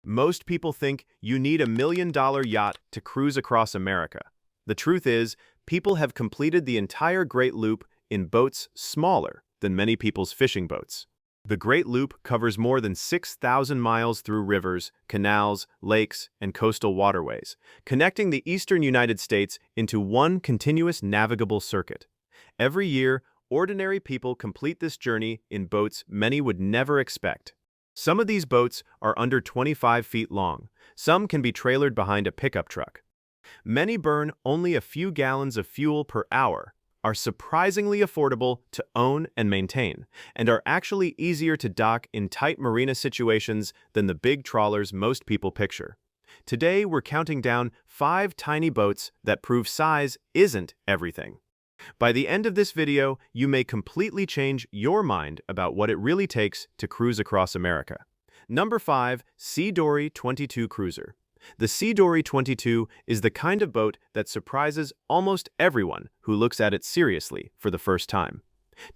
Most people think you need $1 million yacht to cruise across America. The truth is, people have completed the entire Great Loop in boats smaller than many people's fishing boats. The Great Loop covers more than 6,000 miles through rivers, canals, lakes, and coastal waterways, connecting the eastern United States into one continuous navigable circuit. Every year, ordinary people complete this journey in boats many would never expect. Some of these boats are under 25 feet long. Some can be trailered behind a pickup truck. Many burn only a few gallons of fuel per hour, are surprisingly affordable to own and maintain, and are actually easier to dock in tight marina situations than the big trawlers most people picture. Today, we're counting down 5 tiny boats that prove size isn't everything. By the end of this video, you may completely change your mind about what it really takes to cruise across America. Number 5. C-Dory 22 Cruiser. The C-Dory 22 is the kind of boat that surprises almost everyone who looks at it seriously for the first time.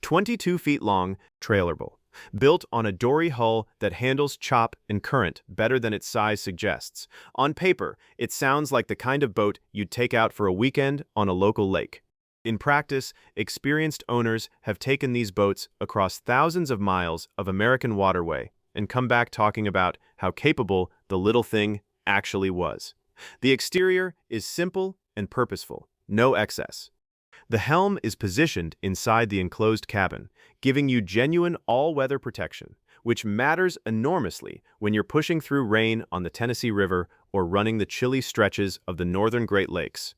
22 feet long, trailerable. Built on a dory hull that handles chop and current better than its size suggests. On paper, it sounds like the kind of boat you'd take out for a weekend on a local lake. In practice, experienced owners have taken these boats across thousands of miles of American waterway and come back talking about how capable the little thing actually was. The exterior is simple and purposeful, no excess. The helm is positioned inside the enclosed cabin, giving you genuine all-weather protection, which matters enormously when you're pushing through rain on the Tennessee River or running the chilly stretches of the northern Great Lakes.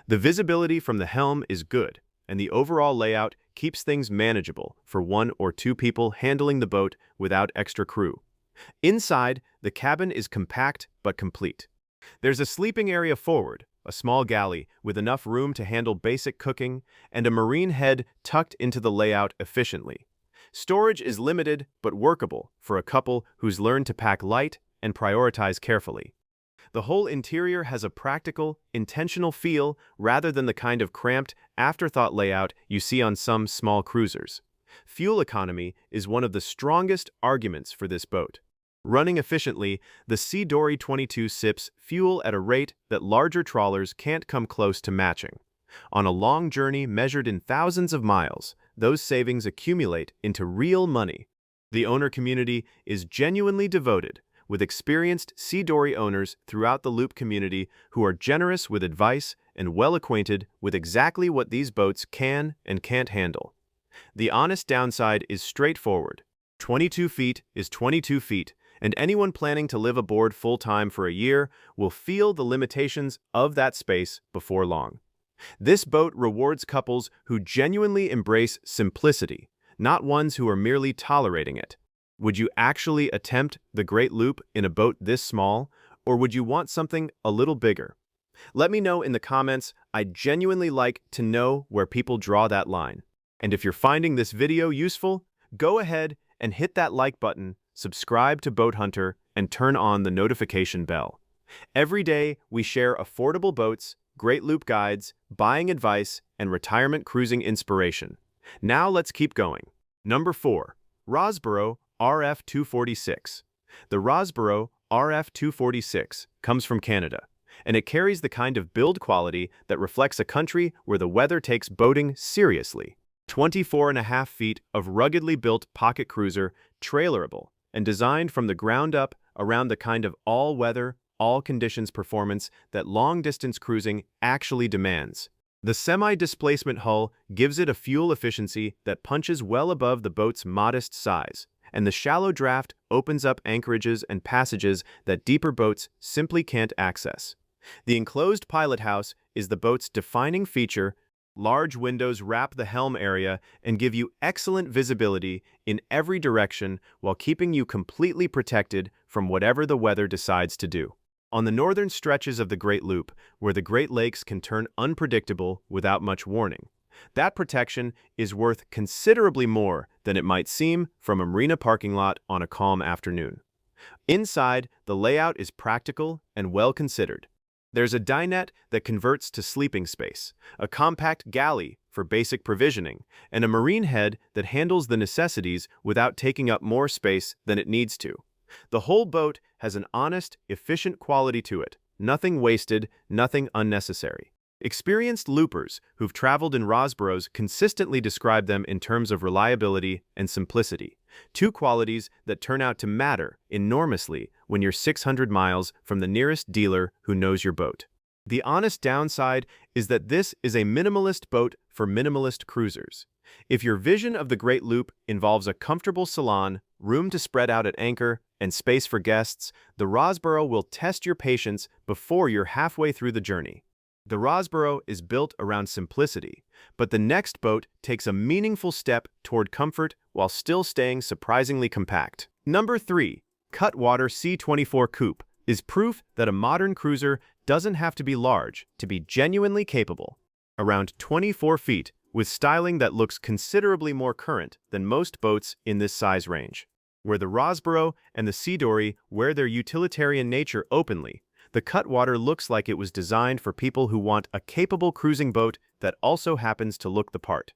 The visibility from the helm is good, and the overall layout keeps things manageable for 1 or 2 people handling the boat without extra crew. Inside, the cabin is compact but complete. There's a sleeping area forward, a small galley with enough room to handle basic cooking, and a marine head tucked into the layout efficiently. Storage is limited but workable for a couple who's learned to pack light and prioritize carefully. The whole interior has a practical, intentional feel rather than the kind of cramped, afterthought layout you see on some small cruisers. Fuel economy is one of the strongest arguments for this boat. Running efficiently, the C-Dory 22 sips fuel at a rate that larger trawlers can't come close to matching. On a long journey measured in thousands of miles, those savings accumulate into real money. The owner community is genuinely devoted, with experienced C-Dory owners throughout the Loop community who are generous with advice and well acquainted with exactly what these boats can and can't handle. The honest downside is straightforward. 22 feet is 22 feet, and anyone planning to live aboard full-time for a year will feel the limitations of that space before long. This boat rewards couples who genuinely embrace simplicity, not ones who are merely tolerating it. Would you actually attempt the Great Loop in a boat this small, or would you want something a little bigger? Let me know in the comments. I'd genuinely like to know where people draw that line. And if you're finding this video useful, go ahead and hit that like button, subscribe to Boat Hunter, and turn on the notification bell. Every day, we share affordable boats, Great Loop guides, buying advice, and retirement cruising inspiration. Now let's keep going. Number 4. Rosborough RF246. The Rosborough RF246 comes from Canada, and it carries the kind of build quality that reflects a country where the weather takes boating seriously. 24.5 feet of ruggedly built pocket cruiser, trailerable, and designed from the ground up around the kind of all-weather, all-conditions performance that long-distance cruising actually demands. The semi-displacement hull gives it a fuel efficiency that punches well above the boat's modest size, and the shallow draft opens up anchorages and passages that deeper boats simply can't access. The enclosed pilot house is the boat's defining feature. Large windows wrap the helm area and give you excellent visibility in every direction while keeping you completely protected from whatever the weather decides to do. On the northern stretches of the Great Loop, where the Great Lakes can turn unpredictable without much warning, that protection is worth considerably more than it might seem from a marina parking lot on a calm afternoon. Inside, the layout is practical and well considered. There's a dinette that converts to sleeping space, a compact galley for basic provisioning, and a marine head that handles the necessities without taking up more space than it needs to. The whole boat has an honest, efficient quality to it. Nothing wasted, nothing unnecessary. Experienced loopers who've traveled in Rosboroughs consistently describe them in terms of reliability and simplicity, two qualities that turn out to matter enormously when you're 600 miles from the nearest dealer who knows your boat. The honest downside is that this is a minimalist boat for minimalist cruisers. If your vision of the Great Loop involves a comfortable salon, room to spread out at anchor, and space for guests, the Rosborough will test your patience before you're halfway through the journey. The Rosborough is built around simplicity, but the next boat takes a meaningful step toward comfort while still staying surprisingly compact. Number 3. Cutwater C24 Coupe is proof that a modern cruiser doesn't have to be large to be genuinely capable. Around 24 feet, with styling that looks considerably more current than most boats in this size range. Where the Rosborough and the C-Dory wear their utilitarian nature openly, the Cutwater looks like it was designed for people who want a capable cruising boat that also happens to look the part.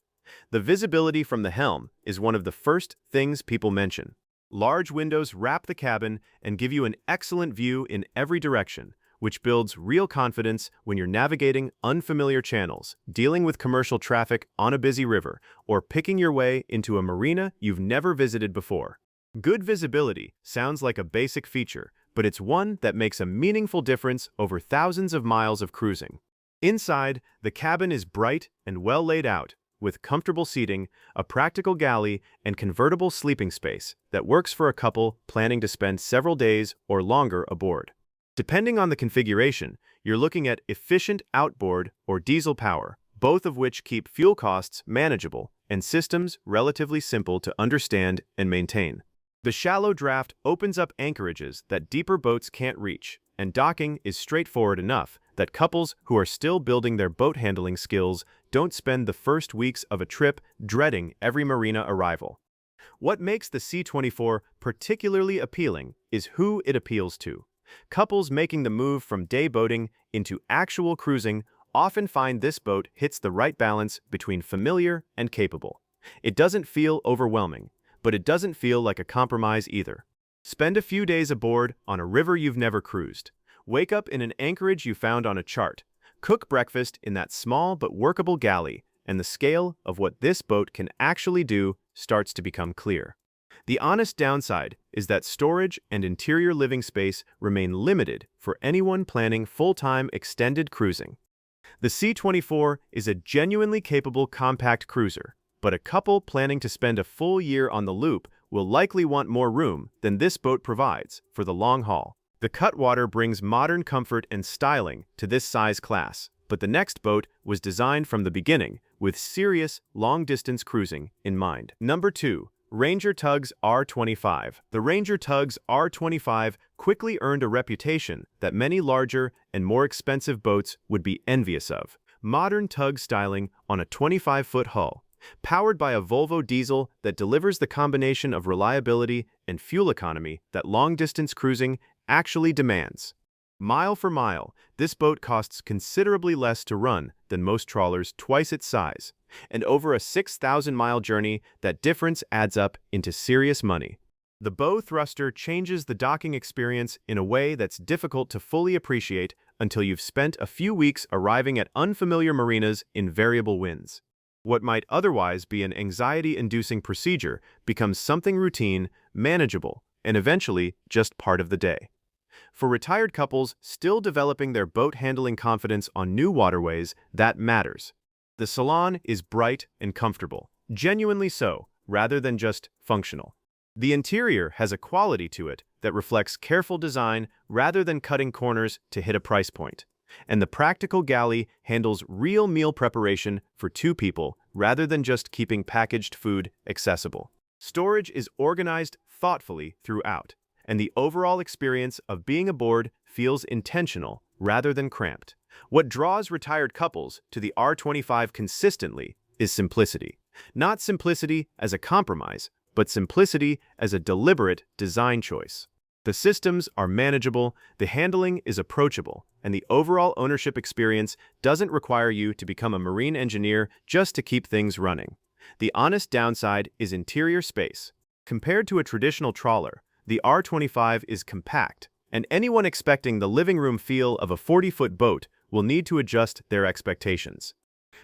The visibility from the helm is one of the first things people mention. Large windows wrap the cabin and give you an excellent view in every direction, which builds real confidence when you're navigating unfamiliar channels, dealing with commercial traffic on a busy river, or picking your way into a marina you've never visited before. Good visibility sounds like a basic feature, but it's one that makes a meaningful difference over thousands of miles of cruising. Inside, the cabin is bright and well laid out, with comfortable seating, a practical galley, and convertible sleeping space that works for a couple planning to spend several days or longer aboard. Depending on the configuration, you're looking at efficient outboard or diesel power, both of which keep fuel costs manageable and systems relatively simple to understand and maintain. The shallow draft opens up anchorages that deeper boats can't reach, and docking is straightforward enough that couples who are still building their boat handling skills don't spend the first weeks of a trip dreading every marina arrival. What makes the C24 particularly appealing is who it appeals to. Couples making the move from day boating into actual cruising often find this boat hits the right balance between familiar and capable. It doesn't feel overwhelming, but it doesn't feel like a compromise either. Spend a few days aboard on a river you've never cruised. Wake up in an anchorage you found on a chart. Cook breakfast in that small but workable galley, and the scale of what this boat can actually do starts to become clear. The honest downside is that storage and interior living space remain limited for anyone planning full-time extended cruising. The C24 is a genuinely capable compact cruiser, but a couple planning to spend a full year on the loop will likely want more room than this boat provides for the long haul. The Cutwater brings modern comfort and styling to this size class, but the next boat was designed from the beginning with serious long-distance cruising in mind. Number 2. Ranger Tugs R25. The Ranger Tugs R25 quickly earned a reputation that many larger and more expensive boats would be envious of. Modern tug styling on a 25-foot hull, powered by a Volvo diesel that delivers the combination of reliability and fuel economy that long-distance cruising actually demands. Mile for mile, this boat costs considerably less to run than most trawlers twice its size, and over a 6,000-mile journey, that difference adds up into serious money. The bow thruster changes the docking experience in a way that's difficult to fully appreciate until you've spent a few weeks arriving at unfamiliar marinas in variable winds. What might otherwise be an anxiety-inducing procedure becomes something routine, manageable, and eventually just part of the day. For retired couples still developing their boat handling confidence on new waterways, that matters. The salon is bright and comfortable, genuinely so, rather than just functional. The interior has a quality to it that reflects careful design rather than cutting corners to hit a price point. And the practical galley handles real meal preparation for two people rather than just keeping packaged food accessible. Storage is organized thoughtfully throughout, and the overall experience of being aboard feels intentional rather than cramped. What draws retired couples to the R25 consistently is simplicity. Not simplicity as a compromise, but simplicity as a deliberate design choice. The systems are manageable, the handling is approachable, and the overall ownership experience doesn't require you to become a marine engineer just to keep things running. The honest downside is interior space. Compared to a traditional trawler, the R25 is compact, and anyone expecting the living room feel of a 40-foot boat will need to adjust their expectations.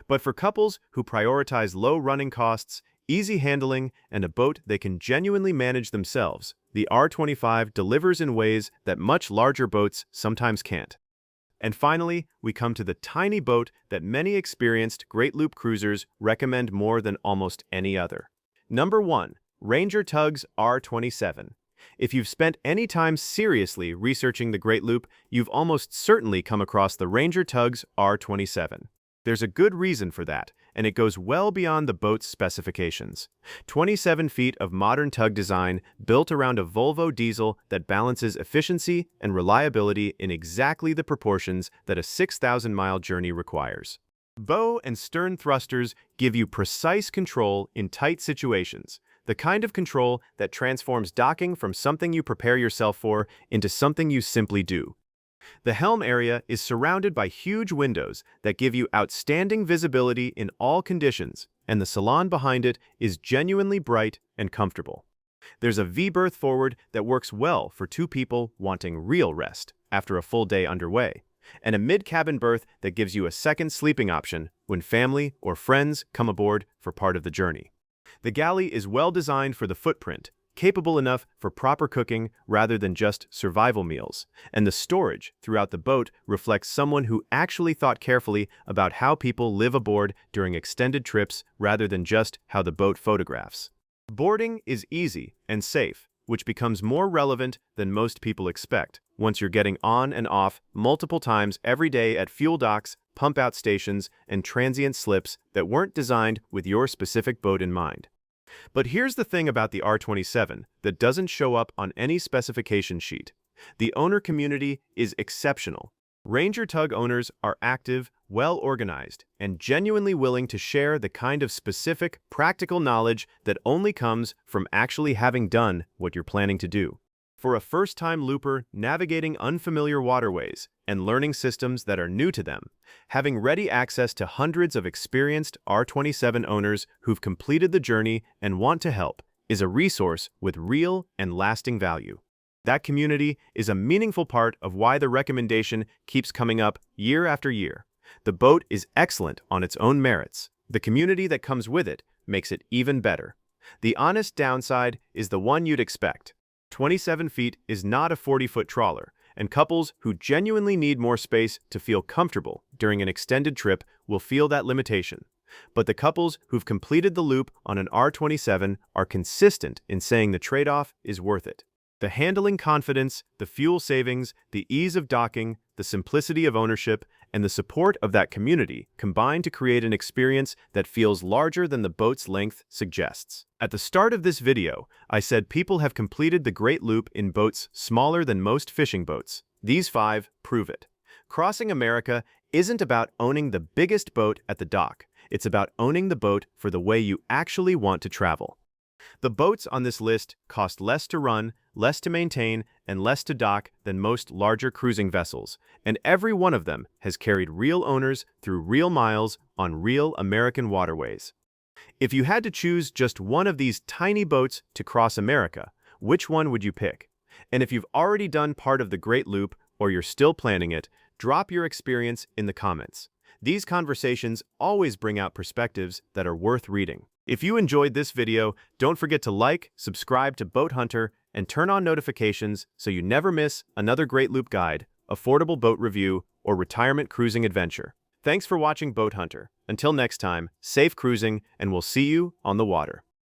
But for couples who prioritize low running costs, easy handling, and a boat they can genuinely manage themselves, the R25 delivers in ways that much larger boats sometimes can't. And finally, we come to the tiny boat that many experienced Great Loop cruisers recommend more than almost any other. Number 1. Ranger Tugs R27. If you've spent any time seriously researching the Great Loop, you've almost certainly come across the Ranger Tugs R27. There's a good reason for that, and it goes well beyond the boat's specifications. 27 feet of modern tug design built around a Volvo diesel that balances efficiency and reliability in exactly the proportions that a 6,000-mile journey requires. Bow and stern thrusters give you precise control in tight situations, the kind of control that transforms docking from something you prepare yourself for into something you simply do. The helm area is surrounded by huge windows that give you outstanding visibility in all conditions, and the salon behind it is genuinely bright and comfortable. There's a V-berth forward that works well for two people wanting real rest after a full day underway, and a mid-cabin berth that gives you a second sleeping option when family or friends come aboard for part of the journey. The galley is well designed for the footprint, capable enough for proper cooking rather than just survival meals, and the storage throughout the boat reflects someone who actually thought carefully about how people live aboard during extended trips rather than just how the boat photographs. Boarding is easy and safe, which becomes more relevant than most people expect once you're getting on and off multiple times every day at fuel docks, pump-out stations, and transient slips that weren't designed with your specific boat in mind. But here's the thing about the R27 that doesn't show up on any specification sheet. The owner community is exceptional. Ranger Tug owners are active, well-organized, and genuinely willing to share the kind of specific, practical knowledge that only comes from actually having done what you're planning to do. For a first-time looper navigating unfamiliar waterways and learning systems that are new to them, having ready access to hundreds of experienced R27 owners who've completed the journey and want to help is a resource with real and lasting value. That community is a meaningful part of why the recommendation keeps coming up year after year. The boat is excellent on its own merits. The community that comes with it makes it even better. The honest downside is the one you'd expect. 27 feet is not a 40-foot trawler, and couples who genuinely need more space to feel comfortable during an extended trip will feel that limitation. But the couples who've completed the loop on an R27 are consistent in saying the trade-off is worth it. The handling confidence, the fuel savings, the ease of docking, the simplicity of ownership, and the support of that community combine to create an experience that feels larger than the boat's length suggests. At the start of this video, I said people have completed the Great Loop in boats smaller than most fishing boats. These 5 prove it. Crossing America isn't about owning the biggest boat at the dock. It's about owning the boat for the way you actually want to travel. The boats on this list cost less to run, less to maintain, and less to dock than most larger cruising vessels, and every one of them has carried real owners through real miles on real American waterways. If you had to choose just one of these tiny boats to cross America, which one would you pick? And if you've already done part of the Great Loop or you're still planning it, drop your experience in the comments. These conversations always bring out perspectives that are worth reading. If you enjoyed this video, don't forget to like, subscribe to Boat Hunter, and turn on notifications so you never miss another Great Loop guide, affordable boat review, or retirement cruising adventure. Thanks for watching Boat Hunter. Until next time, safe cruising, and we'll see you on the water.